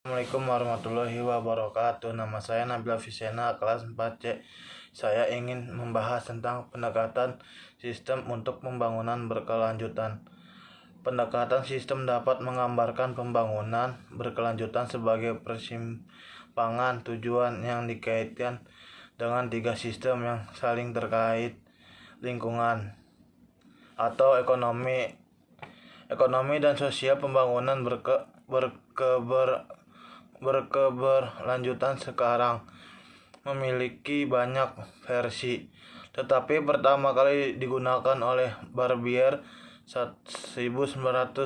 Assalamualaikum warahmatullahi wabarakatuh. Nama saya Nabila Visena, kelas 4C. Saya ingin membahas tentang pendekatan sistem untuk pembangunan berkelanjutan. Pendekatan sistem dapat menggambarkan pembangunan berkelanjutan sebagai persimpangan tujuan yang dikaitkan dengan tiga sistem yang saling terkait: lingkungan atau ekonomi dan sosial. Pembangunan berkeberlanjutan sekarang memiliki banyak versi, tetapi pertama kali digunakan oleh Barbier 1987.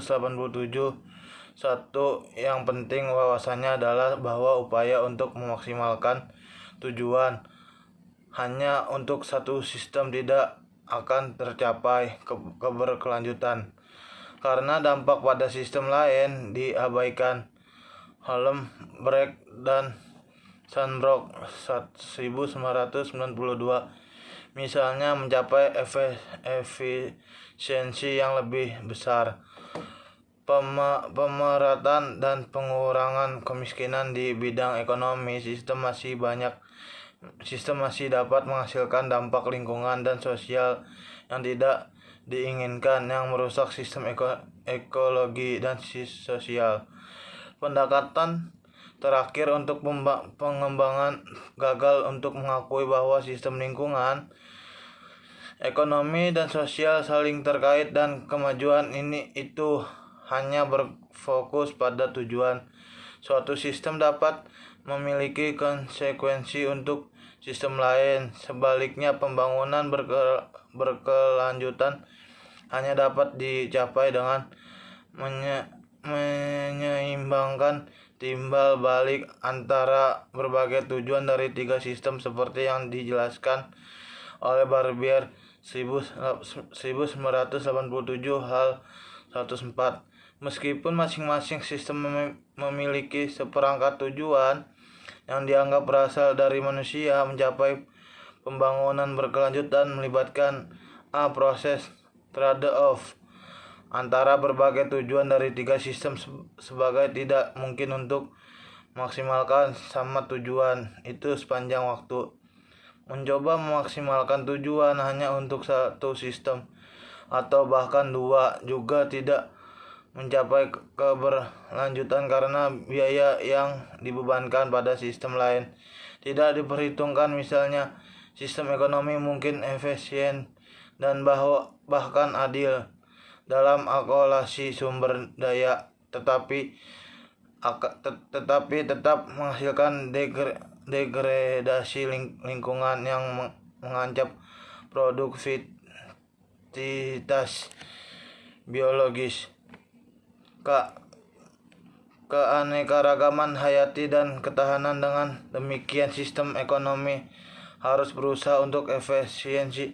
Satu yang penting wawasannya adalah bahwa upaya untuk memaksimalkan tujuan hanya untuk satu sistem tidak akan tercapai keberkelanjutan karena dampak pada sistem lain diabaikan. Helmbrecht dan Sandbrook 1992 misalnya mencapai efisiensi yang lebih besar, pemerataan dan pengurangan kemiskinan di bidang ekonomi. Sistem masih dapat menghasilkan dampak lingkungan dan sosial yang tidak diinginkan, yang merusak sistem ekologi dan sosial. Pendekatan terakhir untuk pengembangan gagal untuk mengakui bahwa sistem lingkungan, ekonomi dan sosial saling terkait dan kemajuan itu hanya berfokus pada tujuan. Suatu sistem dapat memiliki konsekuensi untuk sistem lain. Sebaliknya, pembangunan berkelanjutan hanya dapat dicapai dengan menyeimbangkan timbal balik antara berbagai tujuan dari tiga sistem seperti yang dijelaskan oleh Barbier 1987 hal 104. Meskipun masing-masing sistem memiliki seperangkat tujuan yang dianggap berasal dari manusia, mencapai pembangunan berkelanjutan melibatkan proses trade-off antara berbagai tujuan dari tiga sistem, sebagai tidak mungkin untuk maksimalkan sama tujuan itu sepanjang waktu. Mencoba memaksimalkan tujuan hanya untuk satu sistem atau bahkan dua juga tidak mencapai keberlanjutan karena biaya yang dibebankan pada sistem lain tidak diperhitungkan. Misalnya, sistem ekonomi mungkin efisien dan bahkan adil dalam akumulasi sumber daya, tetapi tetap menghasilkan degradasi lingkungan yang mengancam produktivitas biologis, keanekaragaman hayati dan ketahanan. Dengan demikian, sistem ekonomi harus berusaha untuk efisiensi,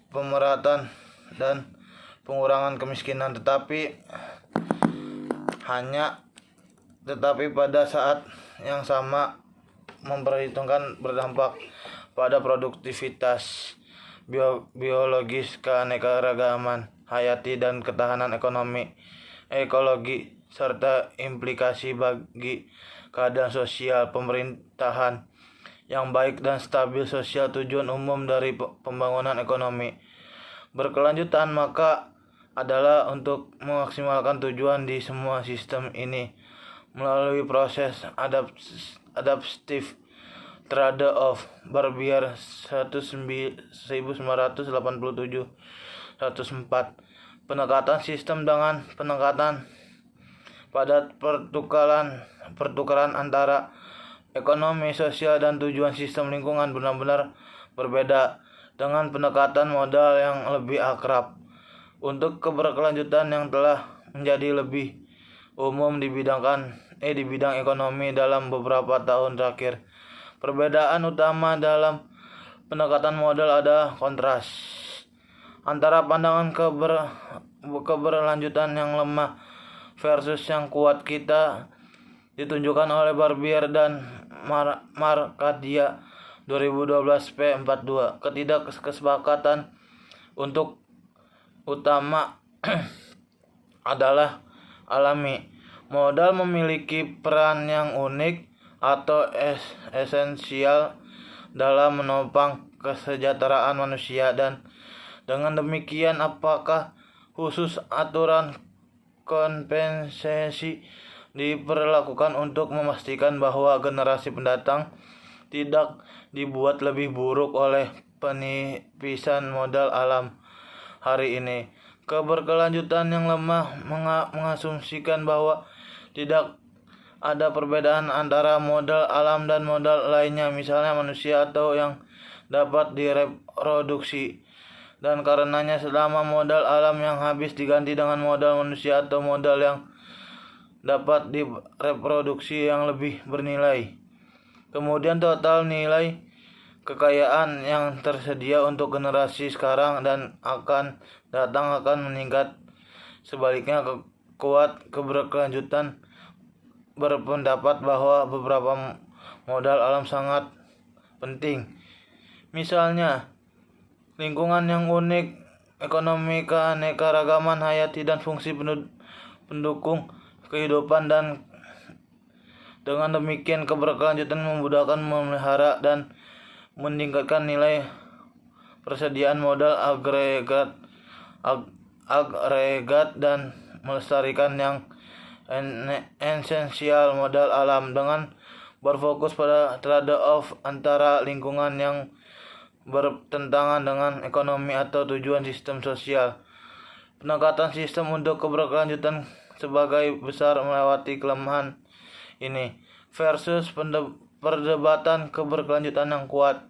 pemerataan dan pengurangan kemiskinan, tetapi pada saat yang sama memperhitungkan berdampak pada produktivitas biologis, keanekaragaman hayati dan ketahanan ekologi, serta implikasi bagi keadaan sosial, pemerintahan yang baik dan stabil sosial. Tujuan umum dari pembangunan ekonomi berkelanjutan maka adalah untuk memaksimalkan tujuan di semua sistem ini melalui proses adaptif trade-off. Barbier 1987 104. Pendekatan sistem dengan pendekatan pada pertukaran antara ekonomi, sosial, dan tujuan sistem lingkungan benar-benar berbeda. Dengan pendekatan modal yang lebih akrab untuk keberkelanjutan yang telah menjadi lebih umum di bidang ekonomi dalam beberapa tahun terakhir. Perbedaan utama dalam pendekatan modal ada kontras antara pandangan keberlanjutan yang lemah versus yang kuat. Kita ditunjukkan oleh Barbier dan Marcadia 2012 p42. Ketidakkesepakatan untuk utama adalah alami. Modal memiliki peran yang unik atau esensial dalam menopang kesejahteraan manusia, dan dengan demikian apakah khusus aturan kompensasi diperlakukan untuk memastikan bahwa generasi pendatang tidak dibuat lebih buruk oleh penipisan modal alam hari ini. Keberkelanjutan yang lemah mengasumsikan bahwa tidak ada perbedaan antara modal alam dan modal lainnya, misalnya manusia, atau yang dapat direproduksi. Dan karenanya selama modal alam yang habis diganti dengan modal manusia atau modal yang dapat direproduksi yang lebih bernilai, kemudian total nilai kekayaan yang tersedia untuk generasi sekarang dan akan datang akan meningkat. Sebaliknya, kuat keberkelanjutan berpendapat bahwa beberapa modal alam sangat penting. Misalnya, lingkungan yang unik, ekonomi keanekaragaman hayati, dan fungsi pendukung kehidupan. Dan dengan demikian keberkelanjutan memudahkan memelihara dan meningkatkan nilai persediaan modal agregat dan melestarikan yang esensial modal alam dengan berfokus pada trade-off antara lingkungan yang bertentangan dengan ekonomi atau tujuan sistem sosial. Pendekatan sistem untuk keberkelanjutan sebagai besar melewati kelemahan ini versus perdebatan keberkelanjutan yang kuat.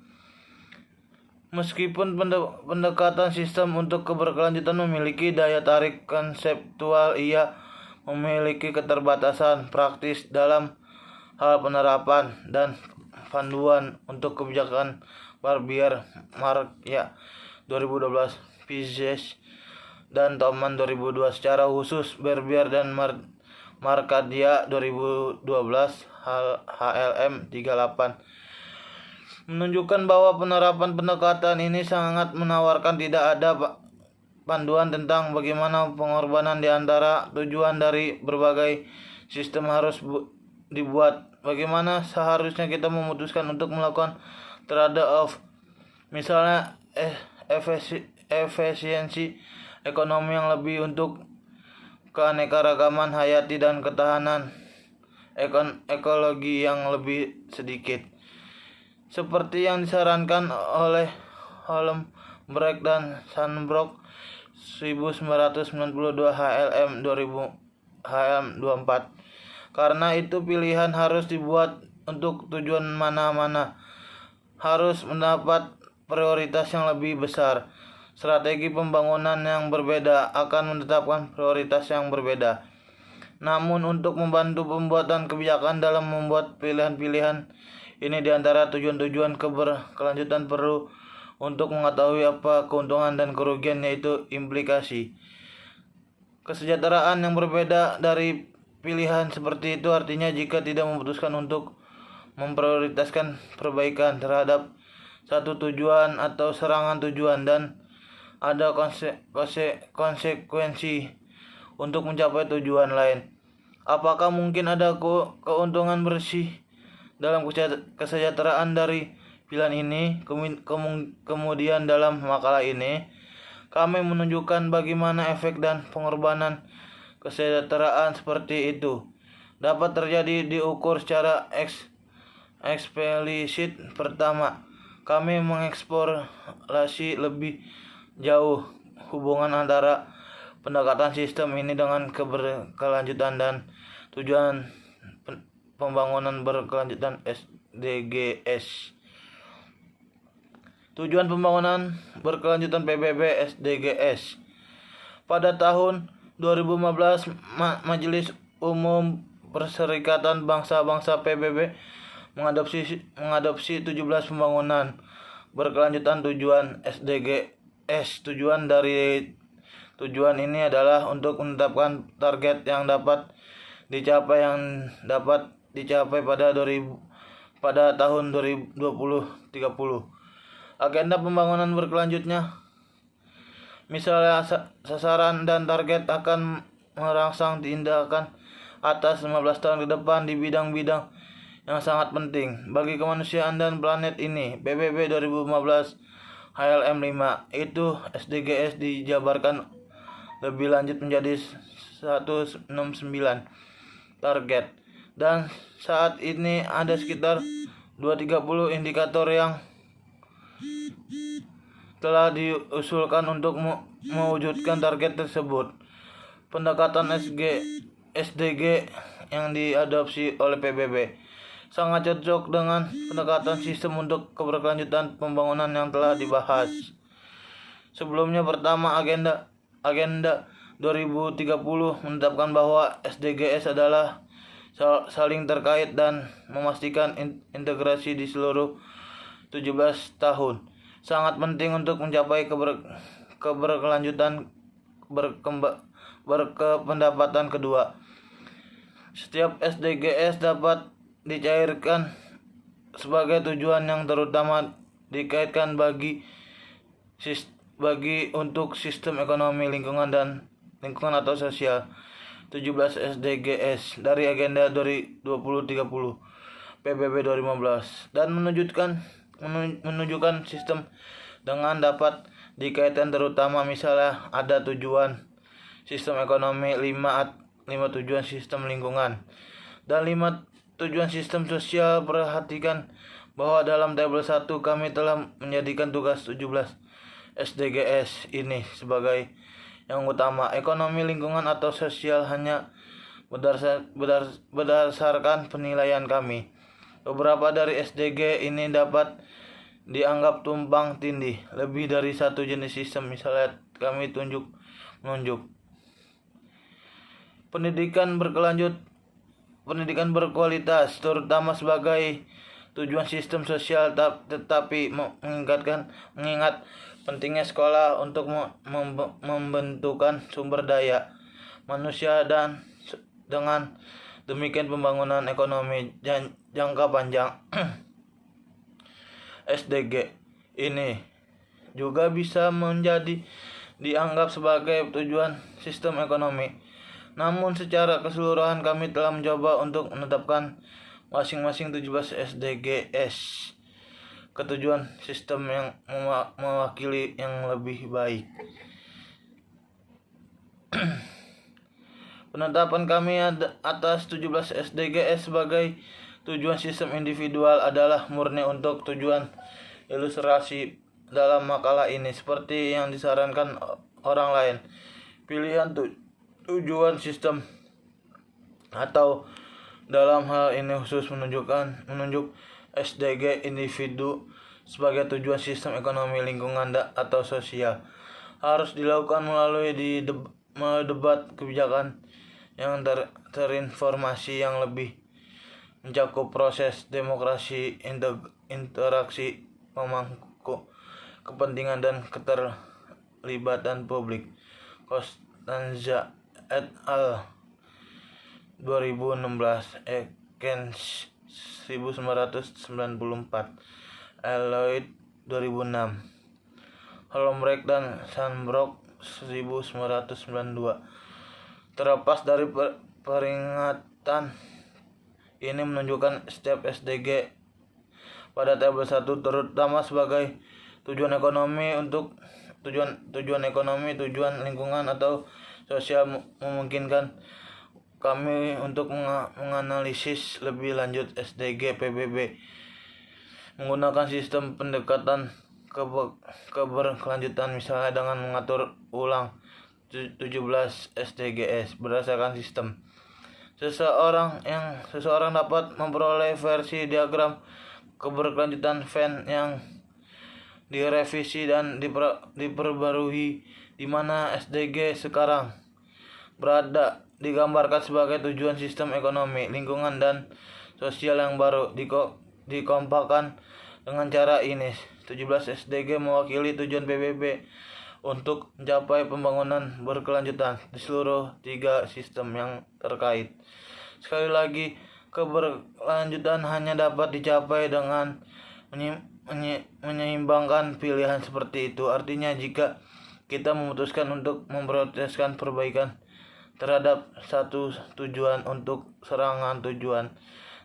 Meskipun pendekatan sistem untuk keberkelanjutan memiliki daya tarik konseptual, ia memiliki keterbatasan praktis dalam hal penerapan dan panduan untuk kebijakan. Barbier, Mark 2012, Piaget dan Thoman 2002. Secara khusus Barbier dan Markadia 2012, HLM 38, menunjukkan bahwa penerapan pendekatan ini sangat menawarkan. Tidak ada panduan tentang bagaimana pengorbanan di antara tujuan dari berbagai sistem harus dibuat. Bagaimana seharusnya kita memutuskan untuk melakukan trade-off, misalnya efisiensi ekonomi yang lebih untuk keanekaragaman hayati dan ketahanan ekologi yang lebih sedikit, seperti yang disarankan oleh Holmbrecht dan Sandbrook 1992, HLM 24. Karena itu pilihan harus dibuat untuk tujuan mana-mana harus mendapat prioritas yang lebih besar. Strategi pembangunan yang berbeda akan menetapkan prioritas yang berbeda. Namun untuk membantu pembuatan kebijakan dalam membuat pilihan-pilihan ini di antara tujuan-tujuan keberkelanjutan perlu untuk mengetahui apa keuntungan dan kerugian, yaitu implikasi kesejahteraan yang berbeda dari pilihan seperti itu. Artinya jika tidak memutuskan untuk memprioritaskan perbaikan terhadap satu tujuan atau serangan tujuan, dan ada konsekuensi untuk mencapai tujuan lain, apakah mungkin ada keuntungan bersih dalam kesejahteraan dari pilihan ini? Kemudian dalam makalah ini kami menunjukkan bagaimana efek dan pengorbanan kesejahteraan seperti itu dapat terjadi diukur secara eksplisit. Pertama, kami mengeksplorasi lebih jauh hubungan antara pendekatan sistem ini dengan keberkelanjutan dan tujuan pembangunan berkelanjutan SDGs. Tujuan pembangunan berkelanjutan PBB SDGs. Pada tahun 2015, Majelis Umum Perserikatan Bangsa-Bangsa PBB mengadopsi 17 pembangunan berkelanjutan tujuan SDGs. Tujuan dari tujuan ini adalah untuk menetapkan target yang dapat dicapai pada tahun 2030. Agenda pembangunan berkelanjutnya, misalnya sasaran dan target, akan merangsang tindakan atas 15 tahun ke depan di bidang-bidang yang sangat penting bagi kemanusiaan dan planet ini. PBB 2015 HLM 5 itu SDGs dijabarkan lebih lanjut menjadi 169 target, dan saat ini ada sekitar 230 indikator yang telah diusulkan untuk mewujudkan target tersebut. Pendekatan SDG yang diadopsi oleh PBB sangat cocok dengan pendekatan sistem untuk keberkelanjutan pembangunan yang telah dibahas. Sebelumnya, pertama, agenda 2030 menetapkan bahwa SDGs adalah saling terkait dan memastikan integrasi di seluruh 17 tahun. Sangat penting untuk mencapai keberkelanjutan berkependapatan kedua. Setiap SDGs dapat dicairkan sebagai tujuan yang terutama dikaitkan bagi untuk sistem ekonomi, lingkungan atau sosial. 17 SDGs dari agenda 2030 PBB 2015 dan menunjukkan sistem dengan dapat dikaitkan, terutama misalnya ada tujuan sistem ekonomi, 5 tujuan sistem lingkungan, dan 5 tujuan sistem sosial. Perhatikan bahwa dalam tabel 1 kami telah menjadikan tugas 17 SDGs ini sebagai yang utama. Ekonomi, lingkungan atau sosial hanya berdasarkan penilaian kami. Beberapa dari SDG ini dapat dianggap tumpang tindih. Lebih dari satu jenis sistem, misalnya kami menunjuk pendidikan berkualitas, terutama sebagai tujuan sistem sosial, tetapi mengingat pentingnya sekolah untuk membentukkan sumber daya manusia, dan dengan demikian pembangunan ekonomi jangka panjang. SDG ini juga bisa dianggap sebagai tujuan sistem ekonomi. Namun secara keseluruhan kami telah mencoba untuk menetapkan masing-masing 17 SDGs ketujuan sistem yang mewakili yang lebih baik. Penetapan kami atas 17 SDGs sebagai tujuan sistem individual adalah murni untuk tujuan ilustrasi dalam makalah ini, seperti yang disarankan orang lain. Pilihan tujuan sistem atau dalam hal ini khusus menunjuk SDG individu sebagai tujuan sistem ekonomi, lingkungan atau sosial harus dilakukan melalui debat kebijakan yang terinformasi yang lebih mencakup proses demokrasi, interaksi pemangku kepentingan dan keterlibatan publik. Costanza et al. 2016, Ekens 1994, Eloyd 2006, Holmberg dan Sandbrook 1992. Terlepas dari peringatan ini menunjukkan setiap SDG pada tabel 1, terutama sebagai tujuan ekonomi, untuk tujuan ekonomi, tujuan lingkungan atau sosial, memungkinkan kami untuk menganalisis lebih lanjut SDG PBB menggunakan sistem pendekatan keberkelanjutan, misalnya dengan mengatur ulang 17 SDGs berdasarkan sistem. Seseorang dapat memperoleh versi diagram keberkelanjutan Venn yang direvisi dan diperbarui, di mana SDG sekarang berada digambarkan sebagai tujuan sistem ekonomi, lingkungan dan sosial yang baru. Dikompakkan dengan cara ini, 17 SDG mewakili tujuan PBB untuk mencapai pembangunan berkelanjutan di seluruh 3 sistem yang terkait. Sekali lagi, keberlanjutan hanya dapat dicapai dengan menyeimbangkan pilihan seperti itu. Artinya, jika kita memutuskan untuk memprioritaskan perbaikan terhadap satu tujuan untuk serangan tujuan,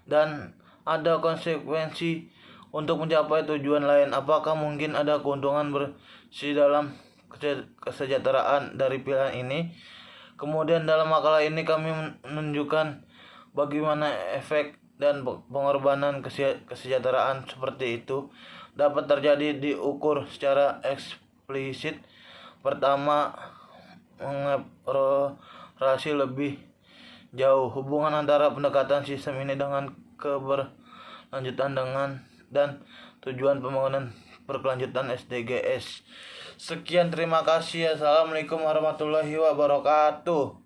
dan ada konsekuensi untuk mencapai tujuan lain. Apakah mungkin ada keuntungan bersih dalam kesejahteraan dari pilihan ini? Kemudian dalam makalah ini kami menunjukkan bagaimana efek dan pengorbanan kesejahteraan seperti itu dapat terjadi diukur secara eksplisit. Pertama, mengeksplorasi lebih jauh hubungan antara pendekatan sistem ini dengan keberlanjutan dan tujuan pembangunan berkelanjutan SDGs. Sekian, terima kasih. Assalamualaikum warahmatullahi wabarakatuh.